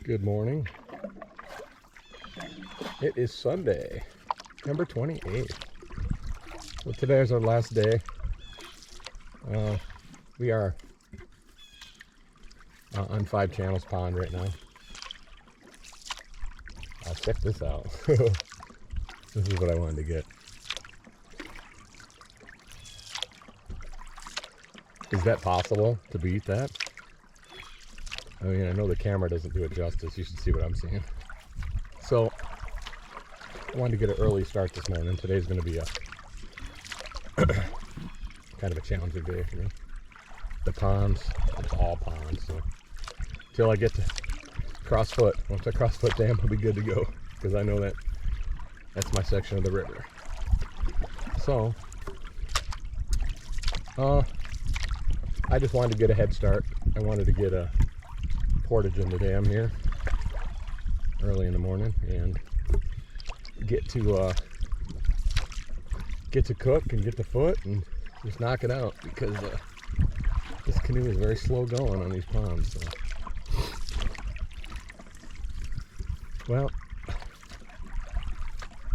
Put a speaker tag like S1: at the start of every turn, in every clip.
S1: Good morning. It is Sunday, September 28th. So today is our last day. We are on 5 Channels Pond right now. Check this out. This is what I wanted to get. Is that possible to beat that? I mean, I know the camera doesn't do it justice. You should see what I'm seeing. So, I wanted to get an early start this morning. Today's going to be a kind of a challenging day for me. The ponds, it's all ponds. So, until I get to Crossfoot, once I Crossfoot Dam, I'll be good to go. Because I know that's my section of the river. So, I just wanted to get a head start. I wanted to get a portage in the dam here early in the morning and get to cook and get the foot and just knock it out, because this canoe is very slow going on these ponds. So. Well,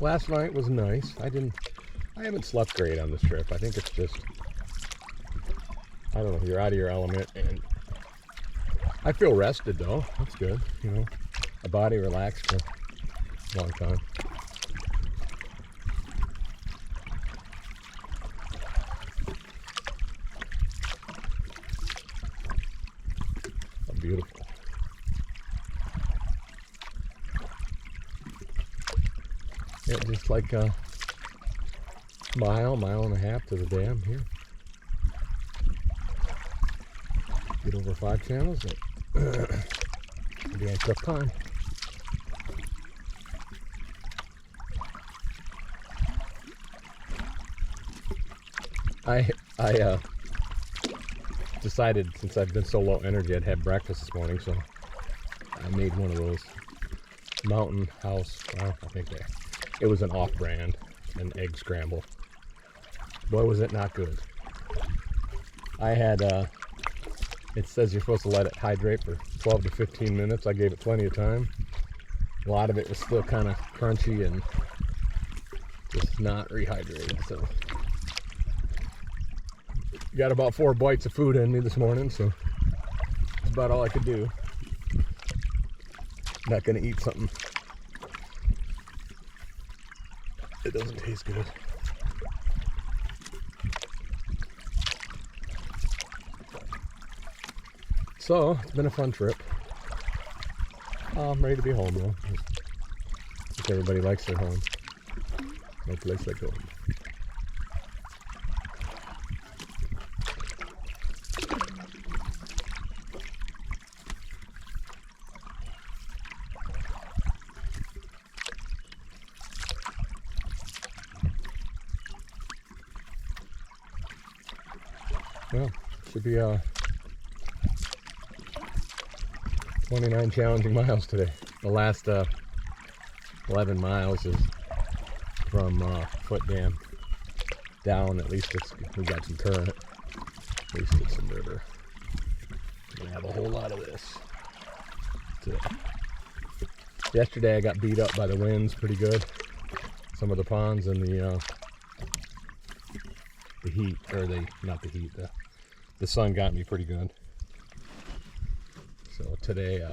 S1: last night was nice. I haven't slept great on this trip. I think it's just, I don't know, you're out of your element, and I feel rested though. That's good, you know. My body relaxed for a long time. Oh, beautiful. Yeah, just like a mile and a half to the dam here. Get over 5 channels. Maybe I took time. I decided, since I've been so low energy, I'd have breakfast this morning, so I made one of those Mountain House. Well, I think it was an off-brand, an egg scramble. Boy, was it not good. I had it says you're supposed to let it hydrate for 12 to 15 minutes. I gave it plenty of time. A lot of it was still kind of crunchy and just not rehydrated. So, got about 4 bites of food in me this morning, so that's about all I could do. Not gonna eat something that doesn't taste good. So, it's been a fun trip. I'm ready to be home though. I think everybody likes their home. No place like home. Well, should be 29 challenging miles today. The last 11 miles is from Foot Dam down. At least we got some current. At least it's some river. We have a whole lot of this today. Yesterday I got beat up by the winds pretty good. Some of the ponds and the heat, or not the heat, the sun got me pretty good. So today,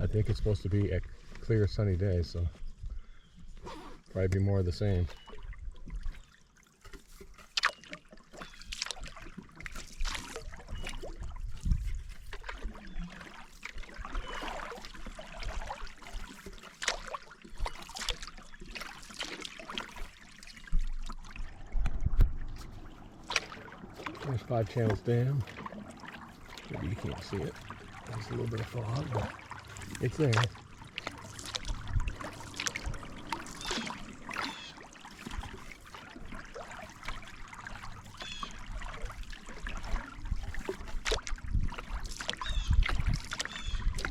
S1: I think it's supposed to be a clear, sunny day, so probably be more of the same. There's 5 Channels Dam. Maybe you can't see it. There's a little bit of fog, but it's there.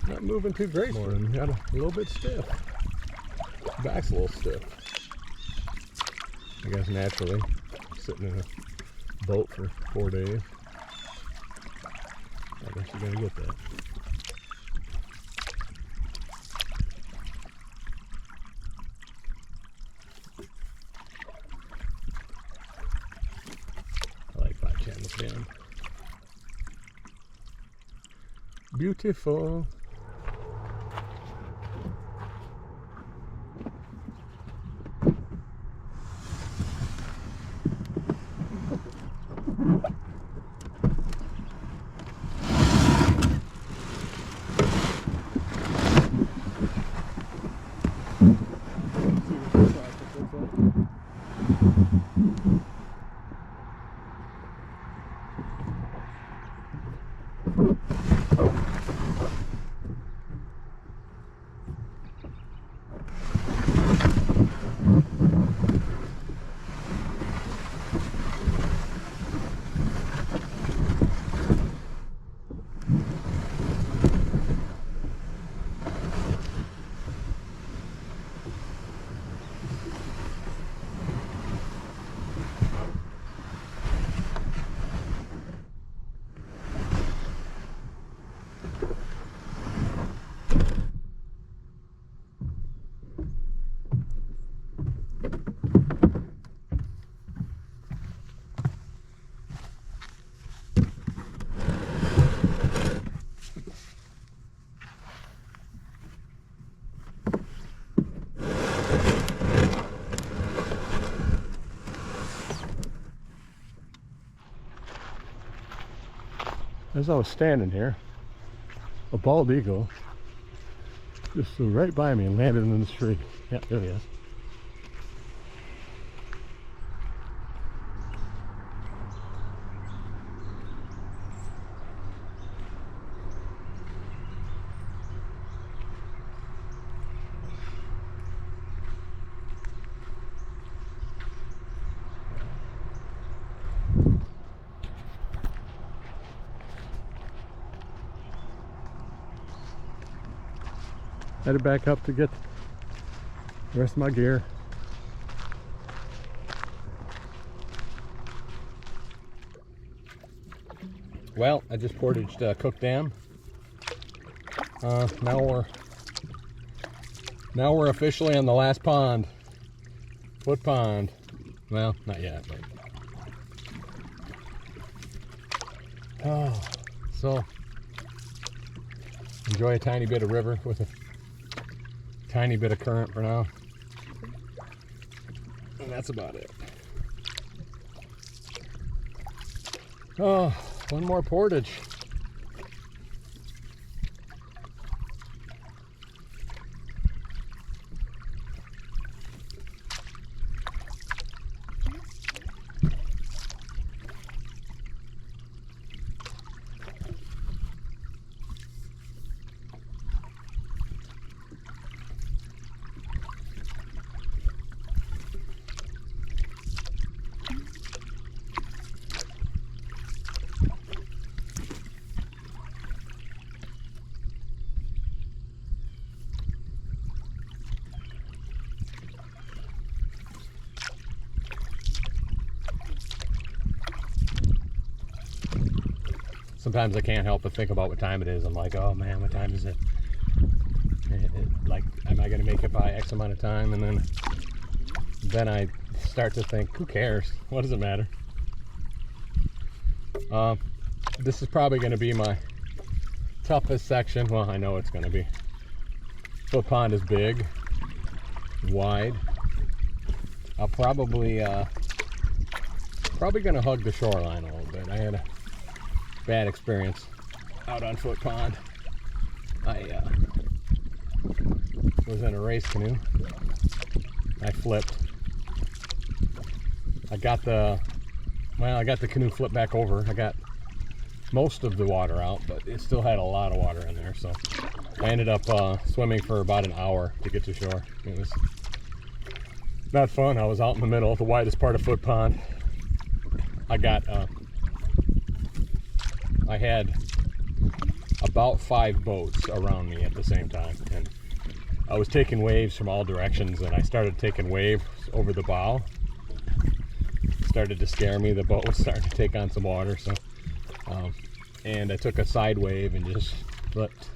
S1: Not moving too great this morning. Got a little bit stiff. Back's a little stiff. I guess naturally, sitting in a boat for 4 days. I guess you're gonna get that. Beautiful. As I was standing here, a bald eagle just flew right by me and landed in this tree. Yeah, there he is. Headed back up to get the rest of my gear. Well, I just portaged Cook Dam. Now we're officially on the last pond, Foot Pond. Well, not yet, but so enjoy a tiny bit of river with a tiny bit of current for now, and that's about it. Oh, one more portage. Sometimes I can't help but think about what time it is. I'm like, oh man, what time is it? Like, am I going to make it by X amount of time? And then I start to think, who cares? What does it matter? This is probably going to be my toughest section. Well, I know it's going to be. Foot Pond is big, wide. I'll probably going to hug the shoreline a little bit. I had a bad experience out on Foot Pond. I was in a race canoe. I flipped. I got the canoe flipped back over. I got most of the water out, but it still had a lot of water in there, so I ended up swimming for about an hour to get to shore. It was not fun. I was out in the middle, the widest part of Foot Pond. I had about 5 boats around me at the same time, and I was taking waves from all directions, and I started taking waves over the bow. It started to scare me. The boat was starting to take on some water, so and I took a side wave and just flipped.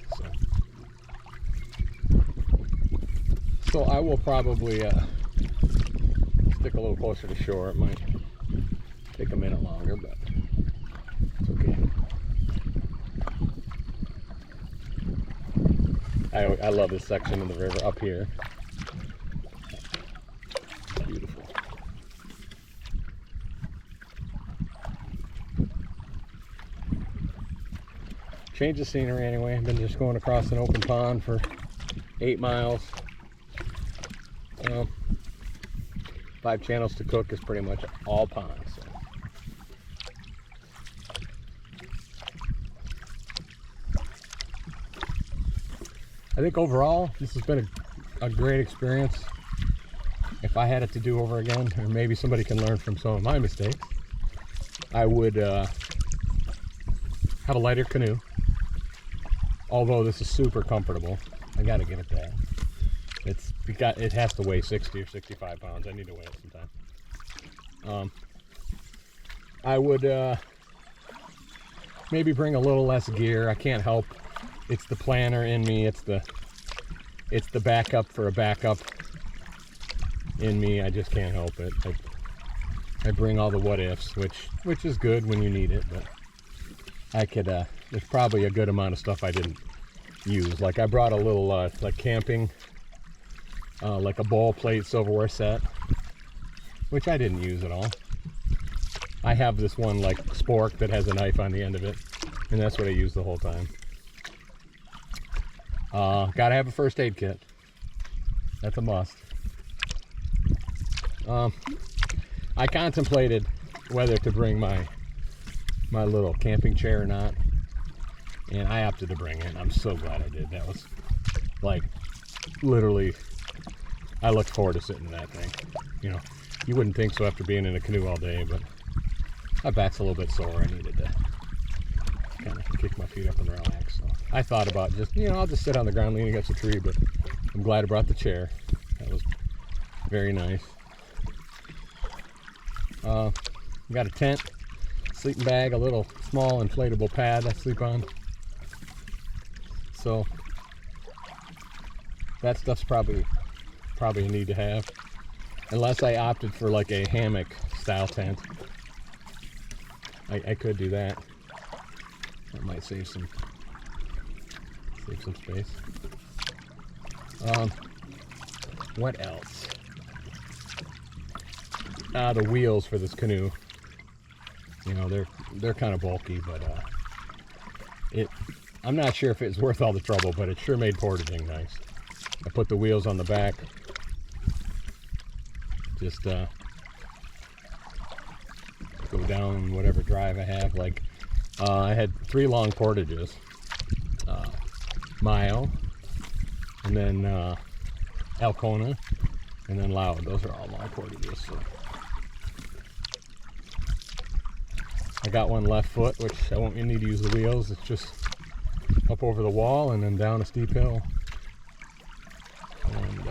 S1: So I will probably stick a little closer to shore. It might take a minute longer, but it's okay. I love this section of the river up here. Beautiful. Change of scenery anyway. I've been just going across an open pond for 8 miles. 5 channels to cook is pretty much all ponds. So. I think overall this has been a great experience. If I had it to do over again, or maybe somebody can learn from some of my mistakes, I would have a lighter canoe. Although this is super comfortable, I gotta give it that. It has to weigh 60 or 65 pounds. I need to weigh it sometime. I would maybe bring a little less gear. I can't help. It's the planner in me. It's the backup for a backup in me. I just can't help it. I bring all the what ifs, which is good when you need it, but I could. There's probably a good amount of stuff I didn't use. Like I brought a little like camping, like a bowl plate silverware set, which I didn't use at all. I have this one like spork that has a knife on the end of it, and that's what I use the whole time. Gotta have a first aid kit. That's a must. I contemplated whether to bring my little camping chair or not, and I opted to bring it. I'm so glad I did. That was like literally, I looked forward to sitting in that thing. You know, you wouldn't think so after being in a canoe all day, but my back's a little bit sore. I needed to kind of kick my feet up and relax. So I thought about just, I'll just sit on the ground leaning against a tree, but I'm glad I brought the chair. That was very nice. Got a tent, sleeping bag, a little small inflatable pad I sleep on. So that stuff's probably a need to have, unless I opted for like a hammock style tent. I could do that. That might save some space. What else? The wheels for this canoe. They're kind of bulky, but I'm not sure if it's worth all the trouble, but it sure made portaging nice. I put the wheels on the back. Just go down whatever drive I have. Like I had 3 long portages, Mile, and then Alcona, and then Loud. Those are all long portages. So I got one left foot, which I won't need to use the wheels. It's just up over the wall and then down a steep hill. And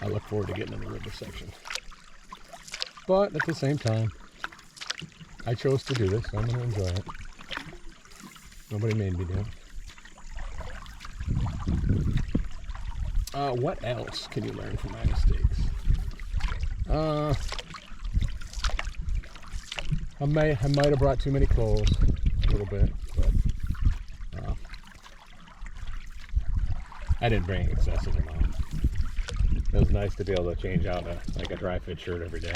S1: I look forward to getting in the river section. But at the same time, I chose to do this, so I'm going to enjoy it. Nobody made me do it. What else can you learn from my mistakes? I might have brought too many clothes, a little bit, but I didn't bring excessive amount. It was nice to be able to change out a dry fit shirt every day.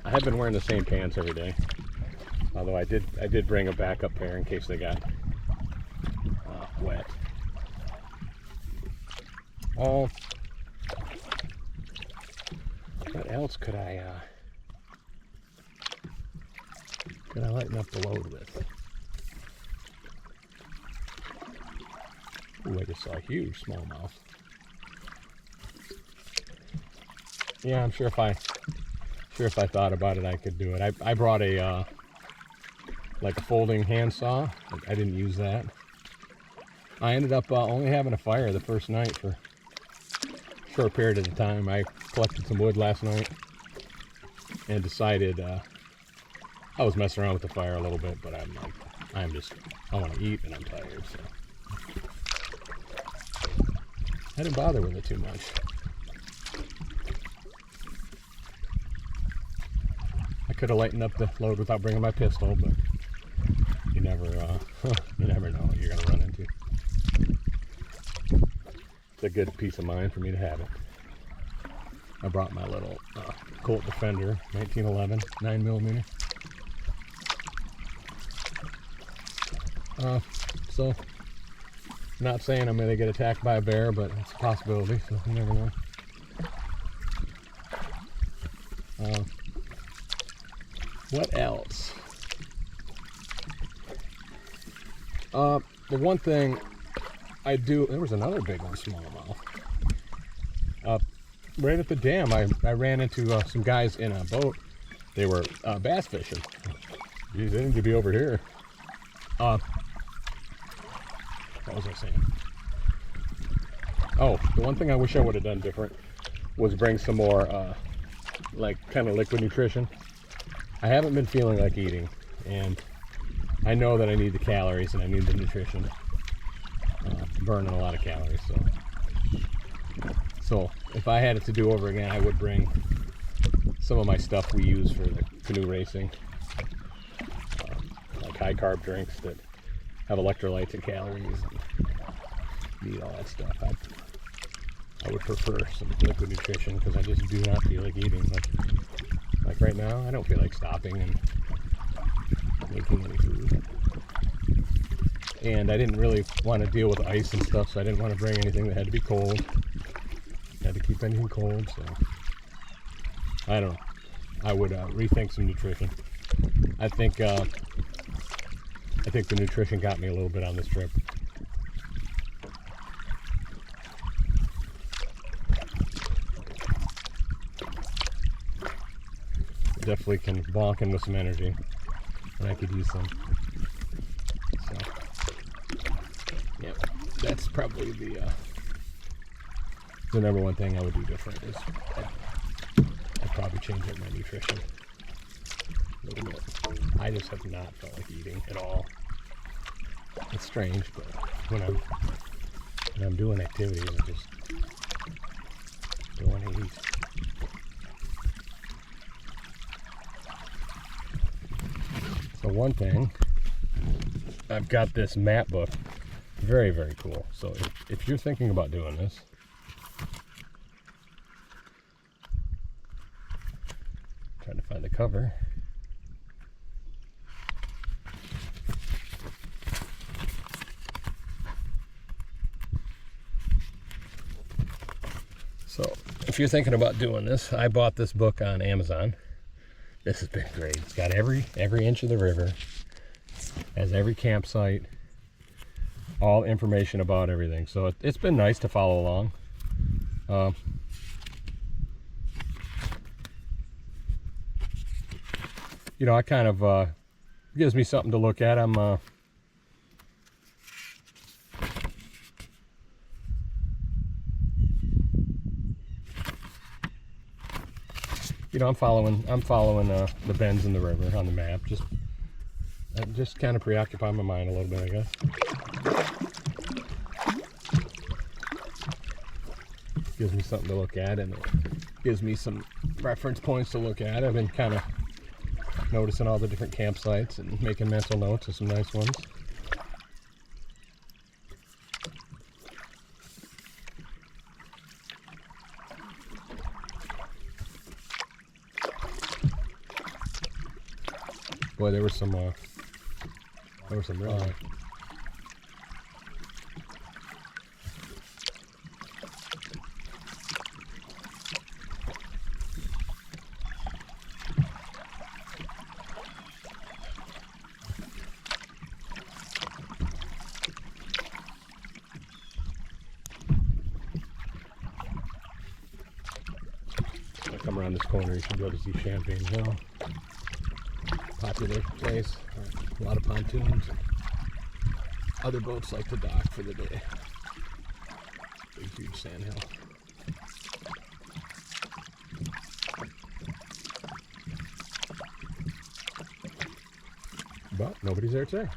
S1: I have been wearing the same pants every day, although I did bring a backup pair in case they got wet. What else could I lighten up the load with? Ooh, I just saw a huge smallmouth. Yeah, I'm sure if I thought about it, I could do it. I brought a like a folding handsaw. I didn't use that. I ended up only having a fire the first night for a short period of time. I collected some wood last night and decided I was messing around with the fire a little bit, but I want to eat and I'm tired, so I didn't bother with it too much. I could have lightened up the load without bringing my pistol, but you never know what you're gonna run into. good peace of mind for me to have it. I brought my little Colt Defender 1911 9mm. So, not saying I'm going to get attacked by a bear, but it's a possibility, so you never know. What else? The one thing I do, there was another big one, smallmouth. Right at the dam, I ran into some guys in a boat. They were bass fishing. Geez, they need to be over here. What was I saying? Oh, the one thing I wish I would have done different was bring some more, like, kind of liquid nutrition. I haven't been feeling like eating, and I know that I need the calories and I need the nutrition. Burning a lot of calories, so if I had it to do over again, I would bring some of my stuff we use for the canoe racing, like high carb drinks that have electrolytes and calories and need all that stuff. I would prefer some liquid nutrition because I just do not feel like eating. Like right now, I don't feel like stopping and making any food. And I didn't really want to deal with ice and stuff, so I didn't want to bring anything that had to be cold. Had to keep anything cold, so I don't know. I would rethink some nutrition. I think the nutrition got me a little bit on this trip. Definitely can bonk in with some energy, and I could use some. So, yeah, that's probably the number one thing I would do different is I'd probably change up my nutrition a little bit. I just have not felt like eating at all. It's strange, but when I'm doing activities, I just don't want to eat. So one thing, I've got this map book, very, very cool. So if you're thinking about doing this, trying to find the cover. So if you're thinking about doing this, I bought this book on Amazon. This has been great. It's got every inch of the river, has every campsite, all information about everything. So it's been nice to follow along. You know, I kind of gives me something to look at. I'm you know, I'm following the bends in the river on the map. Just kind of preoccupy my mind a little bit, I guess. Gives me something to look at, and it gives me some reference points to look at. I've been kind of noticing all the different campsites and making mental notes of some nice ones. Boy, there were some really come around this corner, you should be able to see Champagne Hill. Popular place, a lot of pontoons. Other boats like to dock for the day. Big, huge sand hill. But nobody's there today.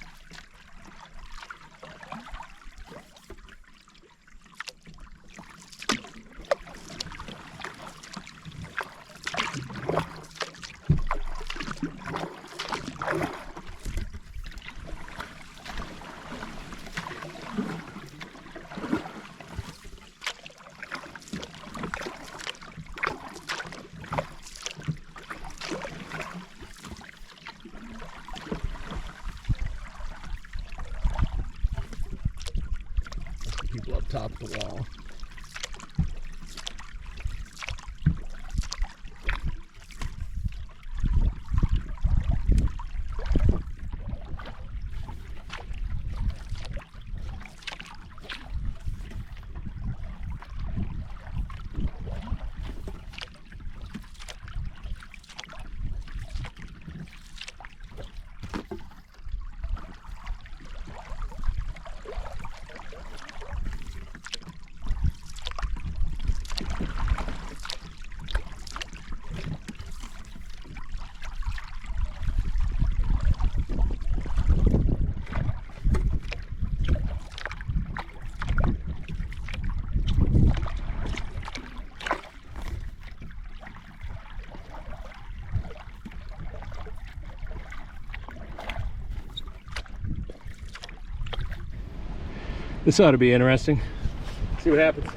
S1: top of the wall. This ought to be interesting. See what happens.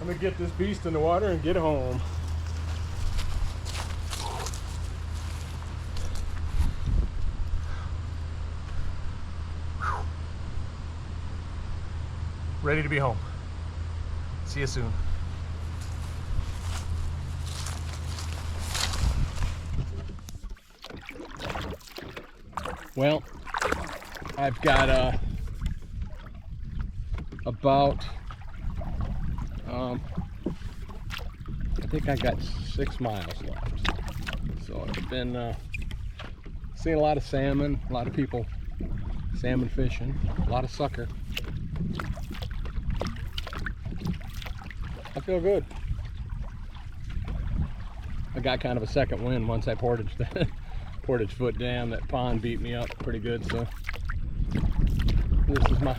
S1: I'm gonna get this beast in the water and get home. Ready to be home. See you soon. Well, I've got about I think I got 6 miles left. So I've been seeing a lot of salmon, a lot of people salmon fishing, a lot of sucker. I feel good. I got kind of a second wind once I portaged the Portage Foot Dam. That pond beat me up pretty good, so this is my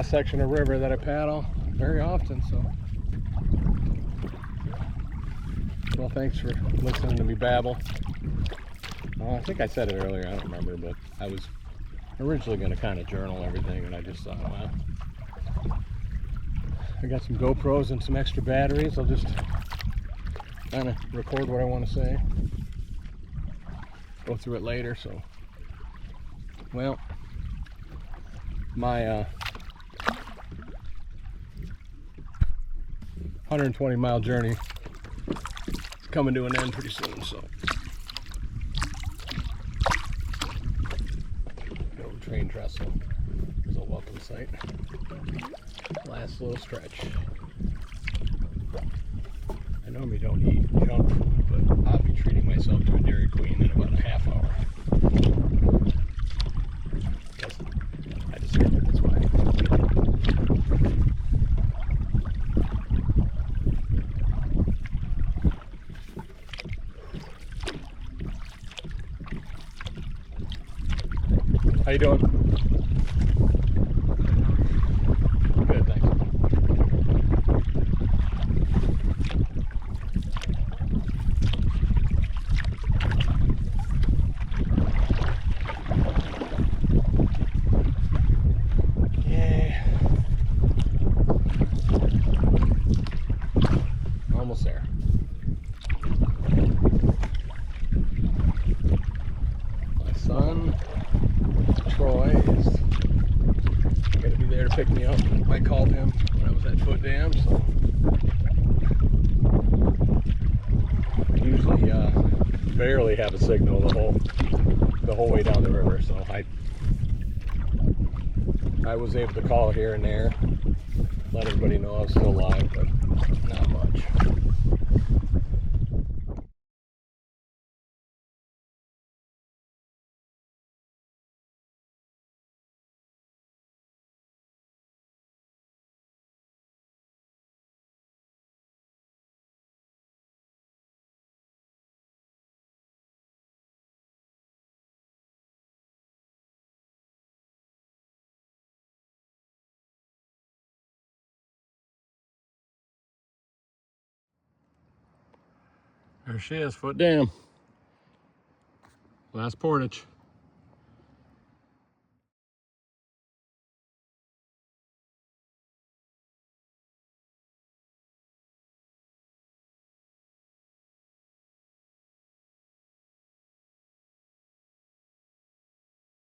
S1: section of river that I paddle very often. So, well, thanks for listening to me babble. I think I said it earlier, I don't remember, but I was originally going to kind of journal everything, and I just thought, well, I got some GoPros and some extra batteries. I'll just kind of record what I want to say, go through it later. So, well, my 120-mile journey is coming to an end pretty soon, so the old train trestle is a welcome sight. Last little stretch. I normally don't eat junk food, but I'll be treating myself to a Dairy Queen in about a half hour. Because I deserve it, that's why. How you doing? Good, thanks. Yeah. Almost there. My son Troy is gonna be there to pick me up. I called him when I was at Foot Dam, so usually barely have a signal the whole way down the river, so I was able to call here and there, let everybody know I was still alive, but not much. There she is, foot down. Last portage.